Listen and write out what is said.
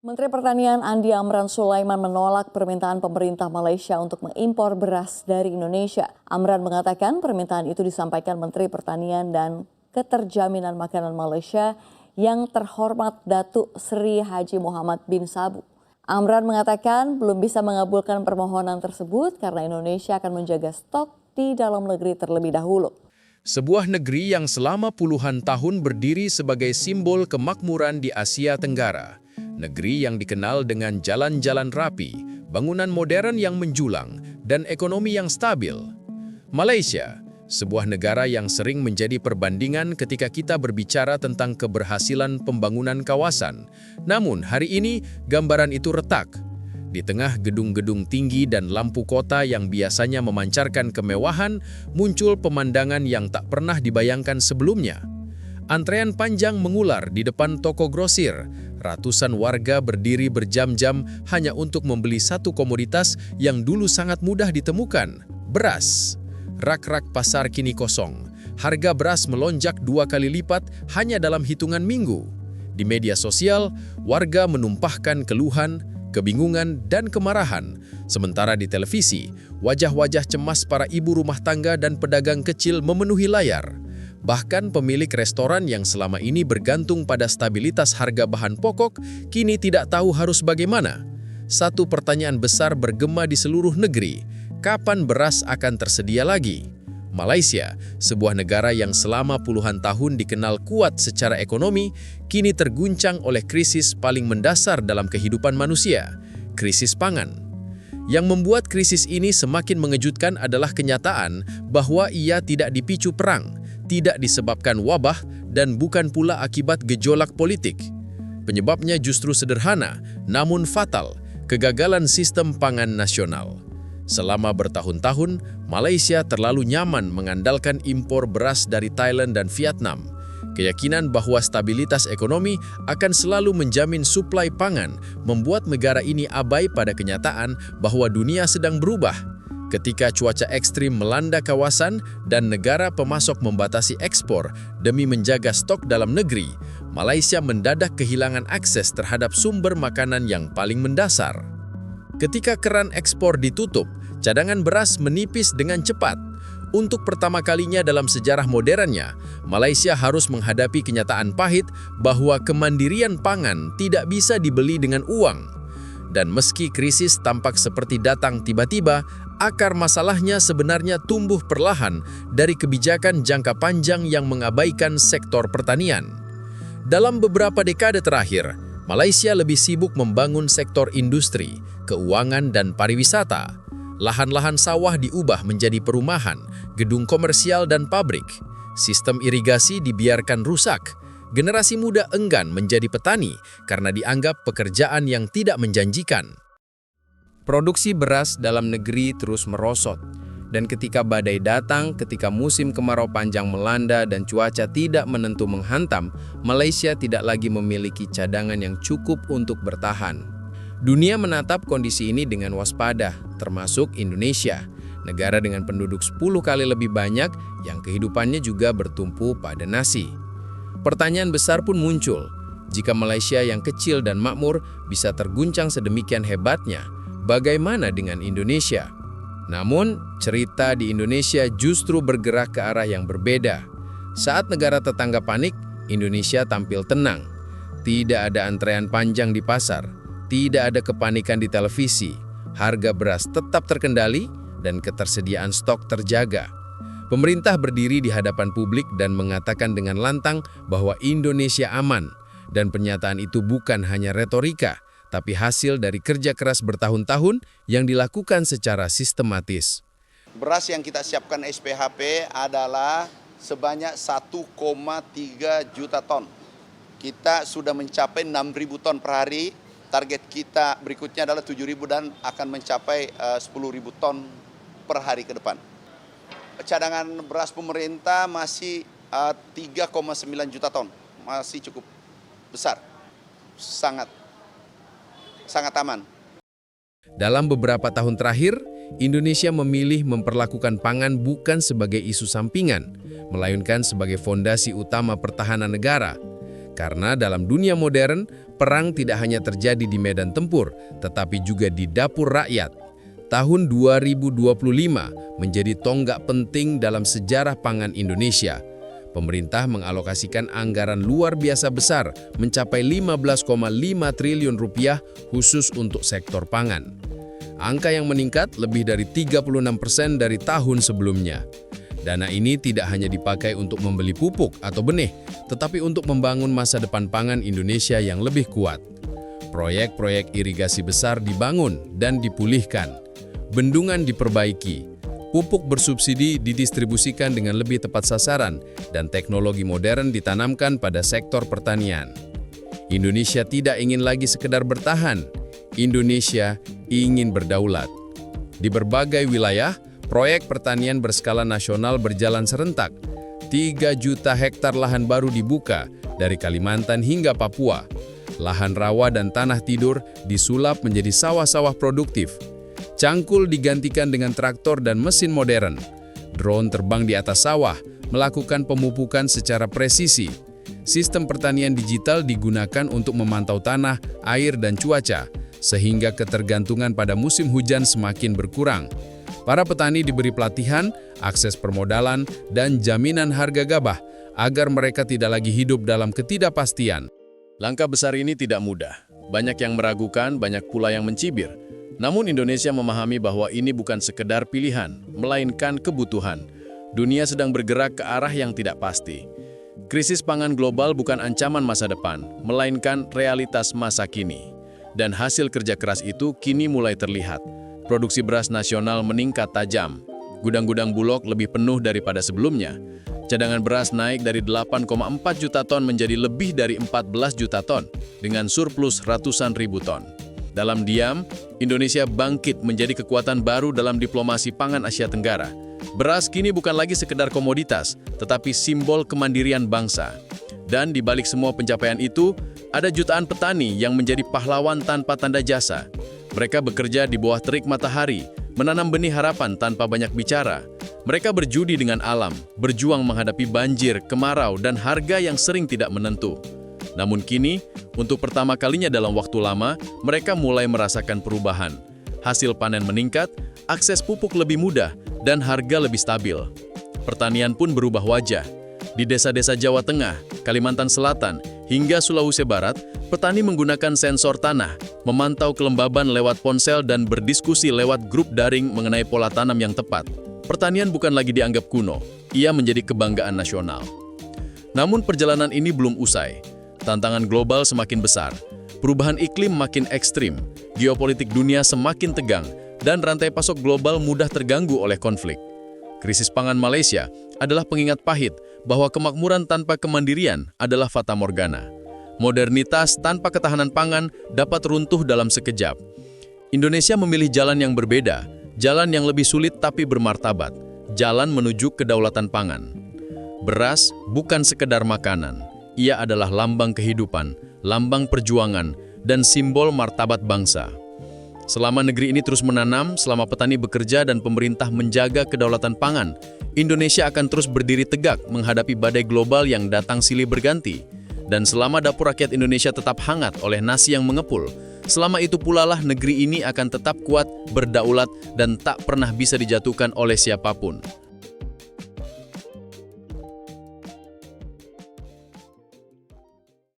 Menteri Pertanian Andi Amran Sulaiman menolak permintaan pemerintah Malaysia untuk mengimpor beras dari Indonesia. Amran mengatakan permintaan itu disampaikan Menteri Pertanian dan Keterjaminan Makanan Malaysia yang terhormat Datuk Seri Haji Muhammad bin Sabu. Amran mengatakan belum bisa mengabulkan permohonan tersebut karena Indonesia akan menjaga stok di dalam negeri terlebih dahulu. Sebuah negeri yang selama puluhan tahun berdiri sebagai simbol kemakmuran di Asia Tenggara. Negeri yang dikenal dengan jalan-jalan rapi, bangunan modern yang menjulang, dan ekonomi yang stabil. Malaysia, sebuah negara yang sering menjadi perbandingan ketika kita berbicara tentang keberhasilan pembangunan kawasan. Namun hari ini gambaran itu retak. Di tengah gedung-gedung tinggi dan lampu kota yang biasanya memancarkan kemewahan, muncul pemandangan yang tak pernah dibayangkan sebelumnya. Antrean panjang mengular di depan toko grosir. Ratusan warga berdiri berjam-jam hanya untuk membeli satu komoditas yang dulu sangat mudah ditemukan, beras. Rak-rak pasar kini kosong. Harga beras melonjak 2 kali lipat hanya dalam hitungan minggu. Di media sosial, warga menumpahkan keluhan, kebingungan, dan kemarahan. Sementara di televisi, wajah-wajah cemas para ibu rumah tangga dan pedagang kecil memenuhi layar. Bahkan pemilik restoran yang selama ini bergantung pada stabilitas harga bahan pokok, kini tidak tahu harus bagaimana. Satu pertanyaan besar bergema di seluruh negeri, kapan beras akan tersedia lagi? Malaysia, sebuah negara yang selama puluhan tahun dikenal kuat secara ekonomi, kini terguncang oleh krisis paling mendasar dalam kehidupan manusia, krisis pangan. Yang membuat krisis ini semakin mengejutkan adalah kenyataan bahwa ia tidak dipicu perang, tidak disebabkan wabah, dan bukan pula akibat gejolak politik. Penyebabnya justru sederhana, namun fatal, kegagalan sistem pangan nasional. Selama bertahun-tahun, Malaysia terlalu nyaman mengandalkan impor beras dari Thailand dan Vietnam. Keyakinan bahwa stabilitas ekonomi akan selalu menjamin suplai pangan membuat negara ini abai pada kenyataan bahwa dunia sedang berubah. Ketika cuaca ekstrim melanda kawasan dan negara pemasok membatasi ekspor demi menjaga stok dalam negeri, Malaysia mendadak kehilangan akses terhadap sumber makanan yang paling mendasar. Ketika keran ekspor ditutup, cadangan beras menipis dengan cepat. Untuk pertama kalinya dalam sejarah modernnya, Malaysia harus menghadapi kenyataan pahit bahwa kemandirian pangan tidak bisa dibeli dengan uang. Dan meski krisis tampak seperti datang tiba-tiba, akar masalahnya sebenarnya tumbuh perlahan dari kebijakan jangka panjang yang mengabaikan sektor pertanian. Dalam beberapa dekade terakhir, Malaysia lebih sibuk membangun sektor industri, keuangan, dan pariwisata. Lahan-lahan sawah diubah menjadi perumahan, gedung komersial, dan pabrik. Sistem irigasi dibiarkan rusak. Generasi muda enggan menjadi petani karena dianggap pekerjaan yang tidak menjanjikan. Produksi beras dalam negeri terus merosot, dan ketika badai datang, ketika musim kemarau panjang melanda dan cuaca tidak menentu menghantam, Malaysia tidak lagi memiliki cadangan yang cukup untuk bertahan. Dunia menatap kondisi ini dengan waspada, termasuk Indonesia, negara dengan penduduk 10 kali lebih banyak yang kehidupannya juga bertumpu pada nasi. Pertanyaan besar pun muncul, jika Malaysia yang kecil dan makmur bisa terguncang sedemikian hebatnya, bagaimana dengan Indonesia? Namun, cerita di Indonesia justru bergerak ke arah yang berbeda. Saat negara tetangga panik, Indonesia tampil tenang. Tidak ada antrean panjang di pasar, tidak ada kepanikan di televisi, harga beras tetap terkendali, dan ketersediaan stok terjaga. Pemerintah berdiri di hadapan publik dan mengatakan dengan lantang bahwa Indonesia aman, dan pernyataan itu bukan hanya retorika, tapi hasil dari kerja keras bertahun-tahun yang dilakukan secara sistematis. Beras yang kita siapkan SPHP adalah sebanyak 1,3 juta ton. Kita sudah mencapai 6.000 ton per hari, target kita berikutnya adalah 7.000 dan akan mencapai 10.000 ton per hari ke depan. Cadangan beras pemerintah masih 3,9 juta ton, masih cukup besar, sangat aman. Dalam beberapa tahun terakhir, Indonesia memilih memperlakukan pangan bukan sebagai isu sampingan, melainkan sebagai fondasi utama pertahanan negara. Karena dalam dunia modern, perang tidak hanya terjadi di medan tempur, tetapi juga di dapur rakyat. Tahun 2025 menjadi tonggak penting dalam sejarah pangan Indonesia. Pemerintah mengalokasikan anggaran luar biasa besar mencapai 15,5 triliun rupiah khusus untuk sektor pangan. Angka yang meningkat lebih dari 36% dari tahun sebelumnya. Dana ini tidak hanya dipakai untuk membeli pupuk atau benih, tetapi untuk membangun masa depan pangan Indonesia yang lebih kuat. Proyek-proyek irigasi besar dibangun dan dipulihkan. Bendungan diperbaiki. Pupuk bersubsidi didistribusikan dengan lebih tepat sasaran dan teknologi modern ditanamkan pada sektor pertanian. Indonesia tidak ingin lagi sekedar bertahan. Indonesia ingin berdaulat. Di berbagai wilayah, proyek pertanian berskala nasional berjalan serentak. 3 juta hektar lahan baru dibuka dari Kalimantan hingga Papua. Lahan rawa dan tanah tidur disulap menjadi sawah-sawah produktif. Cangkul digantikan dengan traktor dan mesin modern. Drone terbang di atas sawah, melakukan pemupukan secara presisi. Sistem pertanian digital digunakan untuk memantau tanah, air, dan cuaca, sehingga ketergantungan pada musim hujan semakin berkurang. Para petani diberi pelatihan, akses permodalan, dan jaminan harga gabah agar mereka tidak lagi hidup dalam ketidakpastian. Langkah besar ini tidak mudah. Banyak yang meragukan, banyak pula yang mencibir. Namun Indonesia memahami bahwa ini bukan sekedar pilihan, melainkan kebutuhan. Dunia sedang bergerak ke arah yang tidak pasti. Krisis pangan global bukan ancaman masa depan, melainkan realitas masa kini. Dan hasil kerja keras itu kini mulai terlihat. Produksi beras nasional meningkat tajam. Gudang-gudang Bulog lebih penuh daripada sebelumnya. Cadangan beras naik dari 8,4 juta ton menjadi lebih dari 14 juta ton, dengan surplus ratusan ribu ton. Dalam diam, Indonesia bangkit menjadi kekuatan baru dalam diplomasi pangan Asia Tenggara. Beras kini bukan lagi sekedar komoditas, tetapi simbol kemandirian bangsa. Dan di balik semua pencapaian itu, ada jutaan petani yang menjadi pahlawan tanpa tanda jasa. Mereka bekerja di bawah terik matahari, menanam benih harapan tanpa banyak bicara. Mereka berjudi dengan alam, berjuang menghadapi banjir, kemarau, dan harga yang sering tidak menentu. Namun kini, untuk pertama kalinya dalam waktu lama, mereka mulai merasakan perubahan. Hasil panen meningkat, akses pupuk lebih mudah, dan harga lebih stabil. Pertanian pun berubah wajah. Di desa-desa Jawa Tengah, Kalimantan Selatan, hingga Sulawesi Barat, petani menggunakan sensor tanah, memantau kelembaban lewat ponsel dan berdiskusi lewat grup daring mengenai pola tanam yang tepat. Pertanian bukan lagi dianggap kuno, ia menjadi kebanggaan nasional. Namun perjalanan ini belum usai. Tantangan global semakin besar, perubahan iklim makin ekstrim, geopolitik dunia semakin tegang, dan rantai pasok global mudah terganggu oleh konflik. Krisis pangan Malaysia adalah pengingat pahit bahwa kemakmuran tanpa kemandirian adalah fata morgana. Modernitas tanpa ketahanan pangan dapat runtuh dalam sekejap. Indonesia memilih jalan yang berbeda, jalan yang lebih sulit tapi bermartabat, jalan menuju kedaulatan pangan. Beras bukan sekedar makanan. Ia adalah lambang kehidupan, lambang perjuangan, dan simbol martabat bangsa. Selama negeri ini terus menanam, selama petani bekerja dan pemerintah menjaga kedaulatan pangan, Indonesia akan terus berdiri tegak menghadapi badai global yang datang silih berganti. Dan selama dapur rakyat Indonesia tetap hangat oleh nasi yang mengepul, selama itu pula lah negeri ini akan tetap kuat, berdaulat, dan tak pernah bisa dijatuhkan oleh siapapun.